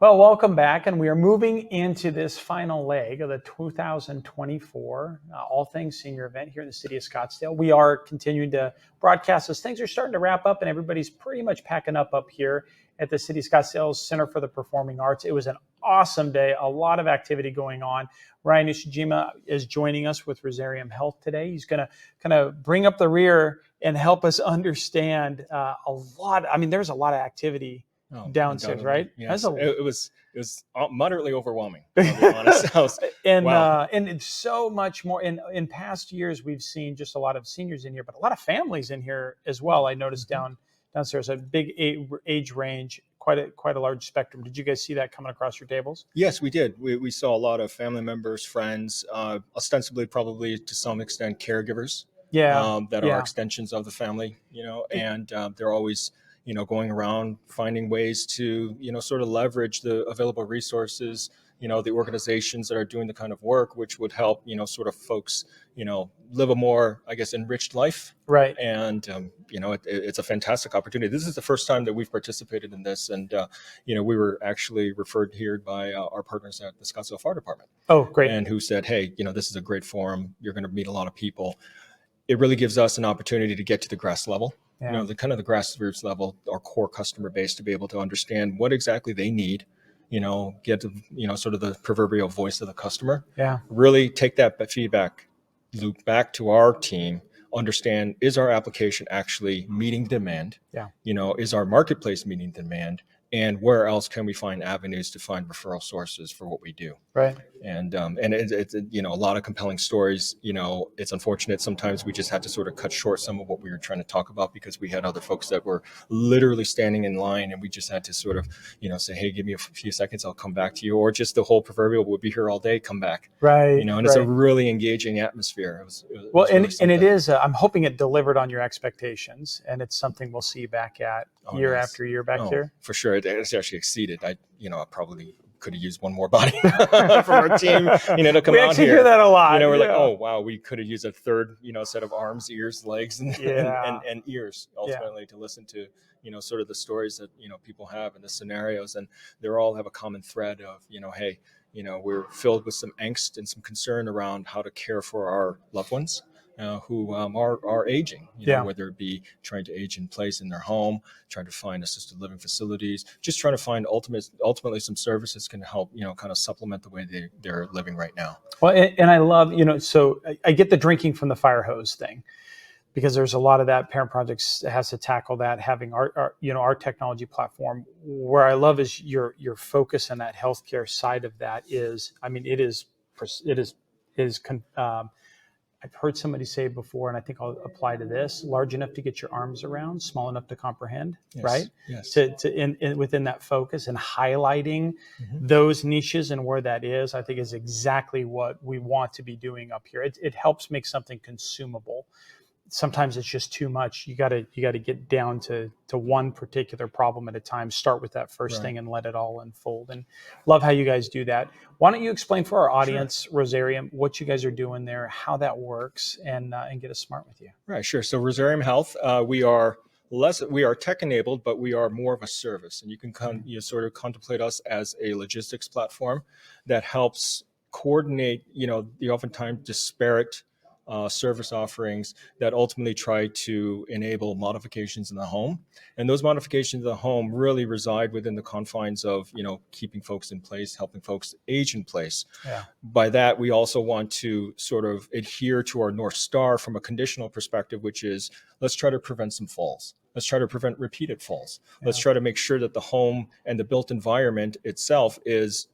Well, welcome back, and we are moving into this final leg of the 2024 All Things Senior event here in the city of Scottsdale. We are continuing to broadcast as things are starting to wrap up, and everybody's pretty much packing up here at the city of Scottsdale's Center for the Performing Arts. It was an awesome day, a lot of activity going on. Ryan Ushijima is joining us with Rosarium Health today. He's going to kind of bring up the rear and help us understand a lot. I mean, there's a lot of activity downstairs, right? Yes, it was moderately overwhelming, to be honest. And it's so much more. In past years, we've seen just a lot of seniors in here, but a lot of families in here as well. I noticed downstairs a big age range, quite a large spectrum. Did you guys see that coming across your tables? Yes, we did. We saw a lot of family members, friends, ostensibly probably to some extent caregivers. That are extensions of the family, and they're always going around finding ways to, sort of leverage the available resources, the organizations that are doing the kind of work which would help, sort of folks, live a more, I guess, enriched life. Right. And, it's a fantastic opportunity. This is the first time that we've participated in this. And, we were actually referred here by our partners at the Scottsdale Fire Department. Oh, great. And who said, hey, this is a great forum. You're going to meet a lot of people. It really gives us an opportunity to get to the grass level. The kind of the grassroots level, our core customer base, to be able to understand what exactly they need, get to, sort of the proverbial voice of the customer. Really take that feedback loop back to our team, understand, is our application actually meeting demand? Is our marketplace meeting demand? And where else can we find avenues to find referral sources for what we do? Right. And it's a lot of compelling stories. It's unfortunate sometimes we just had to sort of cut short some of what we were trying to talk about because we had other folks that were literally standing in line, and we just had to sort of, say, hey, give me a few seconds, I'll come back to you, or just the whole proverbial, we'll be here all day, come back. Right. And it's a really engaging atmosphere. It was and it is. I'm hoping it delivered on your expectations, and it's something we'll see you back at year after year back here. For sure, it's actually exceeded. I probably could have used one more body from our team, to come out here. We actually hear that a lot. We're like, oh wow, we could have used a third, set of arms, ears, legs, and ears ultimately to listen to, sort of the stories that people have and the scenarios, and they all have a common thread of, hey, we're filled with some angst and some concern around how to care for our loved ones. Who are aging, whether it be trying to age in place in their home, trying to find assisted living facilities, just trying to find ultimately some services can help, kind of supplement the way they're living right now. Well, and I love, so I get the drinking from the fire hose thing, because there's a lot of that. Parent Projects has to tackle that, having our technology platform. Where I love is your focus on that healthcare side of that is, I mean, it is. I've heard somebody say before, and I think I'll apply to this: large enough to get your arms around, small enough to comprehend. Yes, right? Yes. To within that focus and highlighting those niches and where that is, I think is exactly what we want to be doing up here. It helps make something consumable. Sometimes it's just too much. You got to get down to one particular problem at a time. Start with that first thing and let it all unfold. And love how you guys do that. Why don't you explain for our audience, Rosarium, what you guys are doing there, how that works, and get us smart with you. Right, sure. So Rosarium Health, we are tech enabled, but we are more of a service, and you can sort of contemplate us as a logistics platform that helps coordinate, the oftentimes disparate service offerings that ultimately try to enable modifications in the home. And those modifications in the home really reside within the confines of, keeping folks in place, helping folks age in place. By that, we also want to sort of adhere to our North Star from a conditional perspective, which is, let's try to prevent some falls. Let's try to prevent repeated falls. Let's try to make sure that the home and the built environment itself is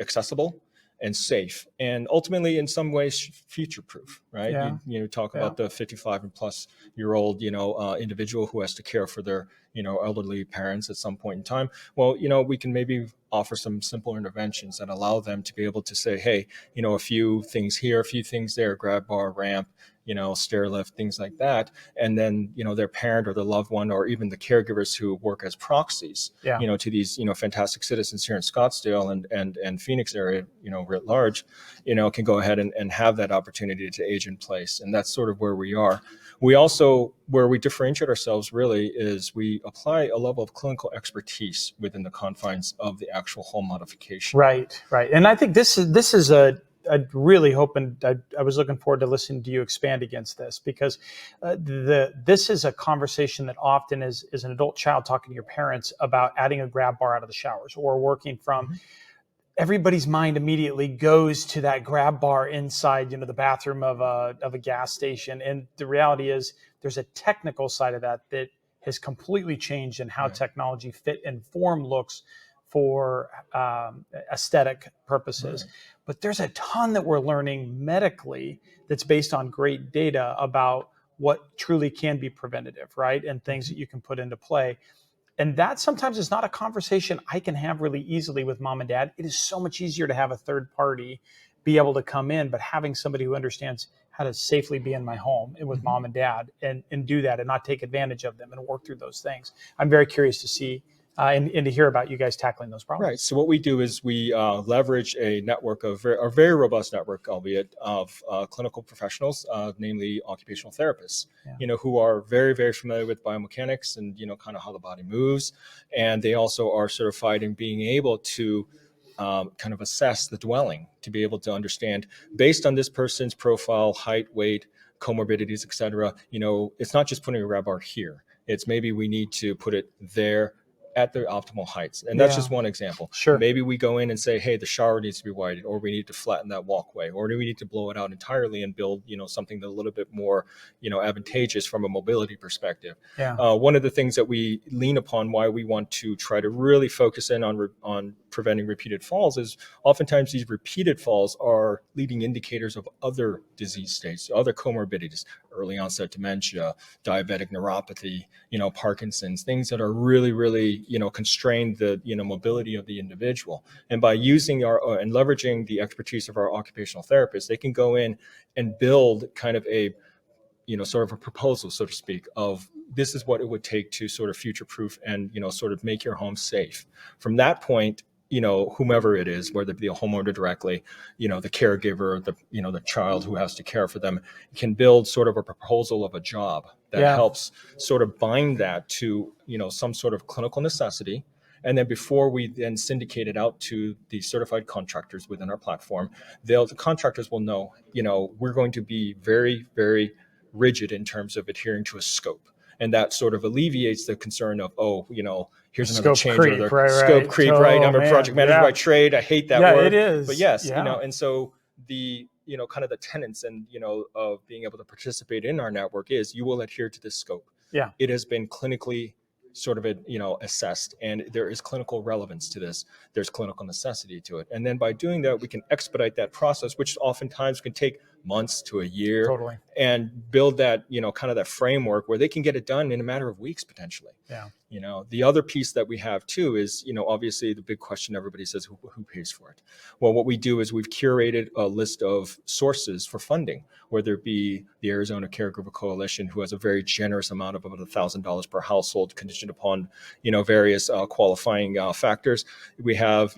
accessible and safe, and ultimately in some ways future-proof, right? You talk about the 55 and plus year old, individual who has to care for their, elderly parents at some point in time. Well, we can maybe offer some simple interventions that allow them to be able to say, hey, a few things here, a few things there, grab bar, ramp, stair lift, things like that. And then, their parent or their loved one, or even the caregivers who work as proxies, to these, fantastic citizens here in Scottsdale and Phoenix area, writ large, can go ahead and have that opportunity to age in place. And that's sort of where we are. We also, where we differentiate ourselves really is we apply a level of clinical expertise within the confines of the actual home modification. Right, right. And I think this is a I really hope, and I was looking forward to listening to you expand against this, because this is a conversation that often is an adult child talking to your parents about adding a grab bar out of the showers, or working from, everybody's mind immediately goes to that grab bar inside, the bathroom of a gas station. And the reality is there's a technical side of that has completely changed in how technology fit and form looks for aesthetic purposes. Right. But there's a ton that we're learning medically that's based on great data about what truly can be preventative, right? And things that you can put into play. And that sometimes is not a conversation I can have really easily with mom and dad. It is so much easier to have a third party be able to come in, but having somebody who understands how to safely be in my home and with mom and dad and do that and not take advantage of them and work through those things. I'm very curious to see and to hear about you guys tackling those problems. Right. So what we do is we leverage a network of a very robust network, albeit of clinical professionals, namely occupational therapists, who are very, very familiar with biomechanics and, kind of how the body moves. And they also are certified in being able to kind of assess the dwelling, to be able to understand, based on this person's profile, height, weight, comorbidities, et cetera, it's not just putting a grab bar here. It's maybe we need to put it there at their optimal heights. And that's just one example. Sure. Maybe we go in and say, hey, the shower needs to be widened, or we need to flatten that walkway, or do we need to blow it out entirely and build, something that's a little bit more, advantageous from a mobility perspective. Yeah. One of the things that we lean upon, why we want to try to really focus in on preventing repeated falls, is oftentimes these repeated falls are leading indicators of other disease states, other comorbidities, early onset dementia, diabetic neuropathy, Parkinson's, things that are really, really, constrain the, mobility of the individual. And by using and leveraging the expertise of our occupational therapists, they can go in and build kind of a, sort of a proposal, so to speak, of this is what it would take to sort of future-proof and, sort of make your home safe. From that point, whomever it is, whether it be a homeowner directly, the caregiver, the child who has to care for them, can build sort of a proposal of a job that helps sort of bind that to, some sort of clinical necessity. And then before we then syndicate it out to the certified contractors within our platform, the contractors will know, we're going to be very, very rigid in terms of adhering to a scope. And that sort of alleviates the concern of, here's another change order. Scope creep, right? I'm a project manager by trade. I hate that word. Yeah, it is. But yes, and so the, kind of the tenets and, of being able to participate in our network is you will adhere to this scope. Yeah. It has been clinically sort of, assessed, and there is clinical relevance to this. There's clinical necessity to it. And then by doing that, we can expedite that process, which oftentimes can take months to a year. Totally. And build that, kind of that framework where they can get it done in a matter of weeks, potentially. Yeah. The other piece that we have too is, obviously the big question everybody says, who pays for it? Well, what we do is we've curated a list of sources for funding, whether it be the Arizona Caregiver Coalition, who has a very generous amount of about $1,000 per household, conditioned upon, various qualifying factors. We have,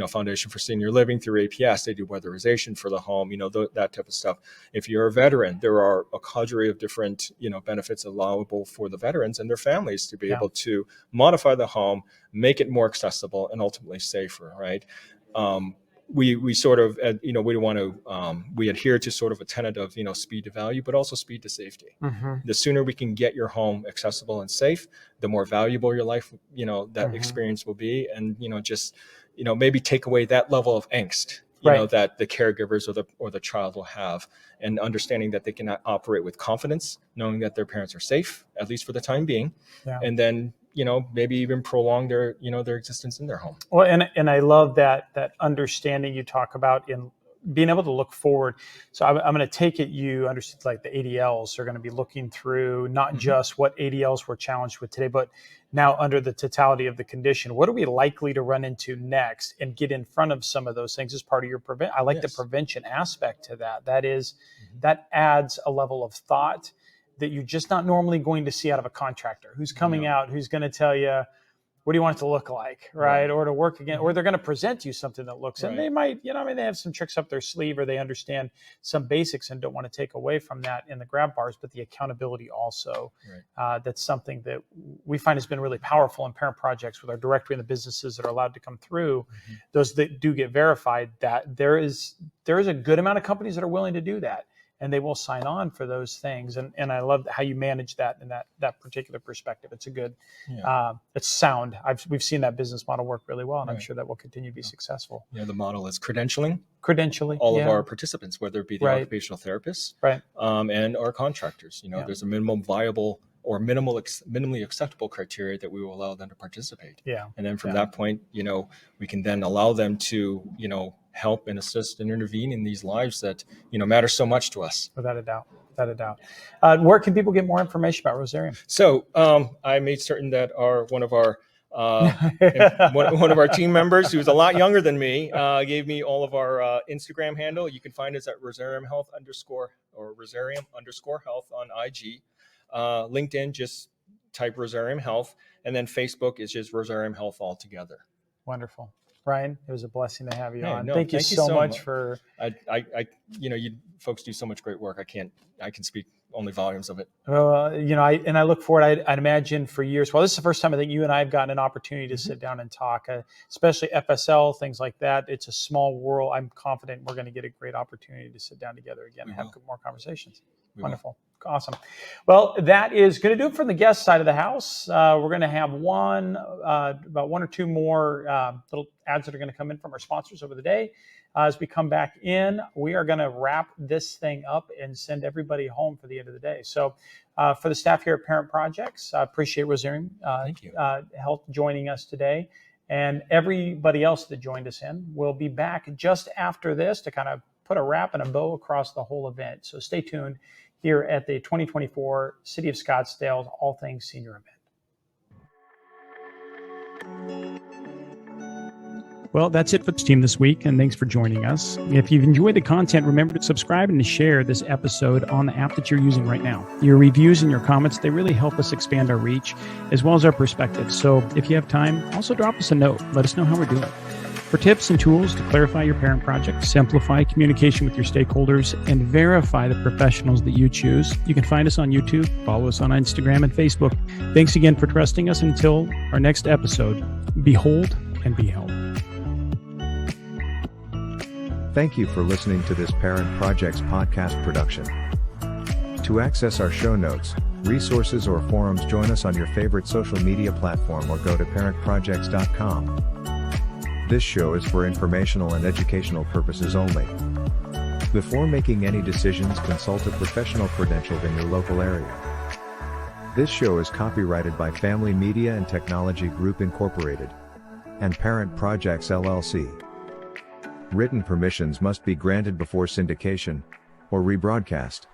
Foundation for Senior Living through APS. They do weatherization for the home, that type of stuff. If you're a veteran, there are a cadre of different, benefits allowable for the veterans and their families to be able to modify the home, make it more accessible and ultimately safer, right? We sort of, we want to, we adhere to sort of a tenet of, speed to value, but also speed to safety. Mm-hmm. The sooner we can get your home accessible and safe, the more valuable your life, that experience will be. And, just, maybe take away that level of angst, that the caregivers or the child will have, and understanding that they can operate with confidence, knowing that their parents are safe, at least for the time being. Yeah. And then, maybe even prolong their, their existence in their home. Well, and I love that understanding you talk about in being able to look forward. So I'm going to take it you understood, like the ADLs are going to be looking through not just what ADLs we're challenged with today, but now under the totality of the condition, what are we likely to run into next, and get in front of some of those things as part of your I like the prevention aspect to that. That is, that adds a level of thought that you're just not normally going to see out of a contractor who's coming out, who's going to tell you, what do you want it to look like, right? Or to work again, or they're going to present you something that looks, and they might, they have some tricks up their sleeve, or they understand some basics and don't want to take away from that in the grab bars, but the accountability also. That's something that we find has been really powerful in parent projects with our directory and the businesses that are allowed to come through. Those that do get verified, that there is a good amount of companies that are willing to do that. And they will sign on for those things. And I love how you manage that in that particular perspective. It's a good, it's sound. We've seen that business model work really well, and I'm sure that will continue to be successful. The model is credentialing all of our participants, whether it be the occupational therapists and our contractors. There's a minimum viable or minimally acceptable criteria that we will allow them to participate. And then from that point, we can then allow them to, help and assist and intervene in these lives that, matter so much to us. Without a doubt. Where can people get more information about Rosarium? So I made certain that one of our team members, who's a lot younger than me, gave me all of our Instagram handle. You can find us at Rosarium Health Rosarium _health on IG. LinkedIn, just type Rosarium Health, and then Facebook is just Rosarium Health altogether. Wonderful. Ryan, it was a blessing to have you on. Thank you so much for. You folks do so much great work. I can speak only volumes of it. Well, I look forward. I'd imagine for years. Well, this is the first time I think you and I have gotten an opportunity to sit down and talk, especially FSL, things like that. It's a small world. I'm confident we're going to get a great opportunity to sit down together again and have more conversations. Wonderful. Awesome. Well, that is going to do it from the guest side of the house. We're going to have about one or two more little ads that are going to come in from our sponsors over the day. As we come back in, we are going to wrap this thing up and send everybody home for the end of the day. So for the staff here at Parent Projects, I appreciate Rosarium Health joining us today. And everybody else that joined us in will be back just after this to kind of put a wrap and a bow across the whole event. So stay tuned here at the 2024 City of Scottsdale All Things Senior Event. Well, that's it for the team this week, and thanks for joining us. If you've enjoyed the content, remember to subscribe and to share this episode on the app that you're using right now. Your reviews and your comments, they really help us expand our reach as well as our perspective. So if you have time, also drop us a note. Let us know how we're doing. For tips and tools to clarify your parent project, simplify communication with your stakeholders, and verify the professionals that you choose, you can find us on YouTube, follow us on Instagram and Facebook. Thanks again for trusting us. Until our next episode, behold and be held. Thank you for listening to this Parent Projects podcast production. To access our show notes, resources, or forums, join us on your favorite social media platform or go to parentprojects.com. This show is for informational and educational purposes only. Before making any decisions, consult a professional credentialed in your local area. This show is copyrighted by Family Media and Technology Group Incorporated and Parent Projects LLC. Written permissions must be granted before syndication or rebroadcast.